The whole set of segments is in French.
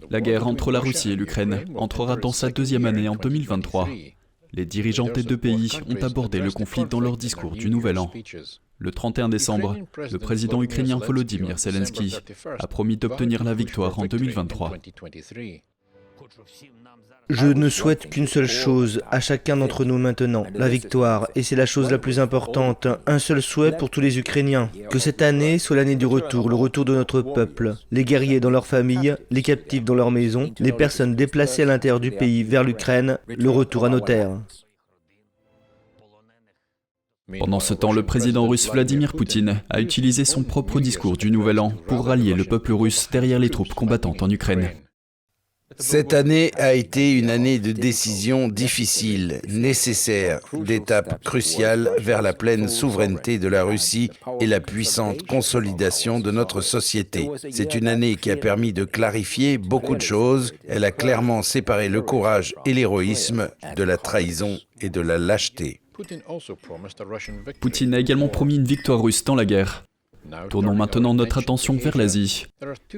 La guerre entre la Russie et l'Ukraine entrera dans sa deuxième année en 2023. Les dirigeants des deux pays ont abordé le conflit dans leur discours du Nouvel An. Le 31 décembre, le président ukrainien Volodymyr Zelensky a promis d'obtenir la victoire en 2023. Je ne souhaite qu'une seule chose à chacun d'entre nous maintenant, la victoire, et c'est la chose la plus importante. Un seul souhait pour tous les Ukrainiens, que cette année soit l'année du retour, le retour de notre peuple, les guerriers dans leurs familles, les captifs dans leurs maisons, les personnes déplacées à l'intérieur du pays vers l'Ukraine, le retour à nos terres. Pendant ce temps, le président russe Vladimir Poutine a utilisé son propre discours du Nouvel An pour rallier le peuple russe derrière les troupes combattantes en Ukraine. Cette année a été une année de décisions difficiles, nécessaires, d'étapes cruciales vers la pleine souveraineté de la Russie et la puissante consolidation de notre société. C'est une année qui a permis de clarifier beaucoup de choses. Elle a clairement séparé le courage et l'héroïsme de la trahison et de la lâcheté. Poutine a également promis une victoire russe dans la guerre. Tournons maintenant notre attention vers l'Asie.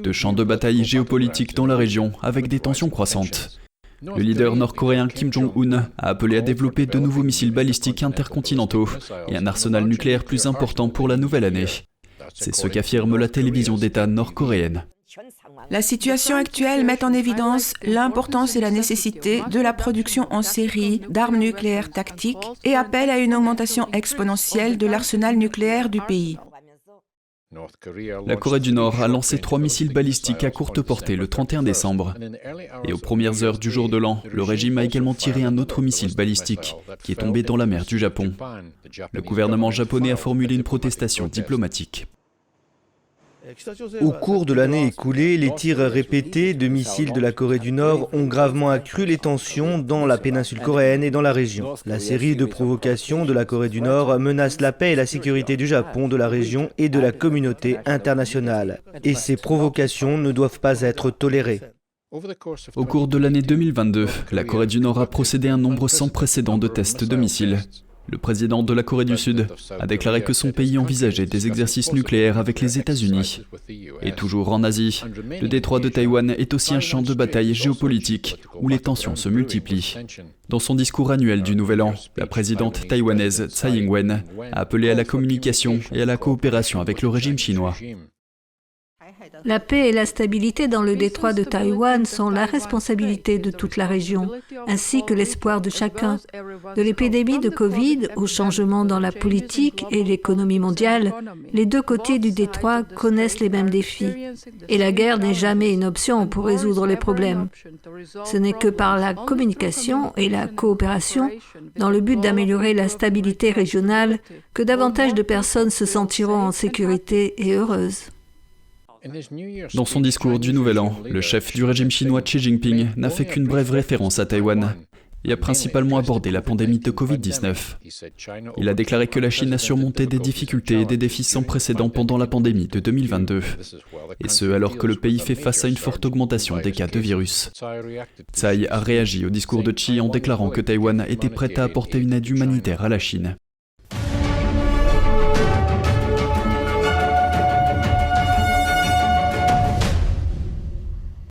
Deux champs de bataille géopolitiques dans la région avec des tensions croissantes. Le leader nord-coréen Kim Jong-un a appelé à développer de nouveaux missiles balistiques intercontinentaux et un arsenal nucléaire plus important pour la nouvelle année. C'est ce qu'affirme la télévision d'État nord-coréenne. La situation actuelle met en évidence l'importance et la nécessité de la production en série d'armes nucléaires tactiques et appelle à une augmentation exponentielle de l'arsenal nucléaire du pays. La Corée du Nord a lancé 3 missiles balistiques à courte portée le 31 décembre. Et aux premières heures du jour de l'an, le régime a également tiré un autre missile balistique qui est tombé dans la mer du Japon. Le gouvernement japonais a formulé une protestation diplomatique. Au cours de l'année écoulée, les tirs répétés de missiles de la Corée du Nord ont gravement accru les tensions dans la péninsule coréenne et dans la région. La série de provocations de la Corée du Nord menace la paix et la sécurité du Japon, de la région et de la communauté internationale. Et ces provocations ne doivent pas être tolérées. Au cours de l'année 2022, la Corée du Nord a procédé à un nombre sans précédent de tests de missiles. Le président de la Corée du Sud a déclaré que son pays envisageait des exercices nucléaires avec les États-Unis. Et toujours en Asie, le détroit de Taïwan est aussi un champ de bataille géopolitique où les tensions se multiplient. Dans son discours annuel du Nouvel An, la présidente taïwanaise Tsai Ing-wen a appelé à la communication et à la coopération avec le régime chinois. La paix et la stabilité dans le détroit de Taïwan sont la responsabilité de toute la région, ainsi que l'espoir de chacun. De l'épidémie de Covid au changement dans la politique et l'économie mondiale, les deux côtés du détroit connaissent les mêmes défis. Et la guerre n'est jamais une option pour résoudre les problèmes. Ce n'est que par la communication et la coopération, dans le but d'améliorer la stabilité régionale, que davantage de personnes se sentiront en sécurité et heureuses. Dans son discours du Nouvel An, le chef du régime chinois Xi Jinping n'a fait qu'une brève référence à Taïwan et a principalement abordé la pandémie de Covid-19. Il a déclaré que la Chine a surmonté des difficultés et des défis sans précédent pendant la pandémie de 2022, et ce alors que le pays fait face à une forte augmentation des cas de virus. Tsai a réagi au discours de Xi en déclarant que Taïwan était prête à apporter une aide humanitaire à la Chine.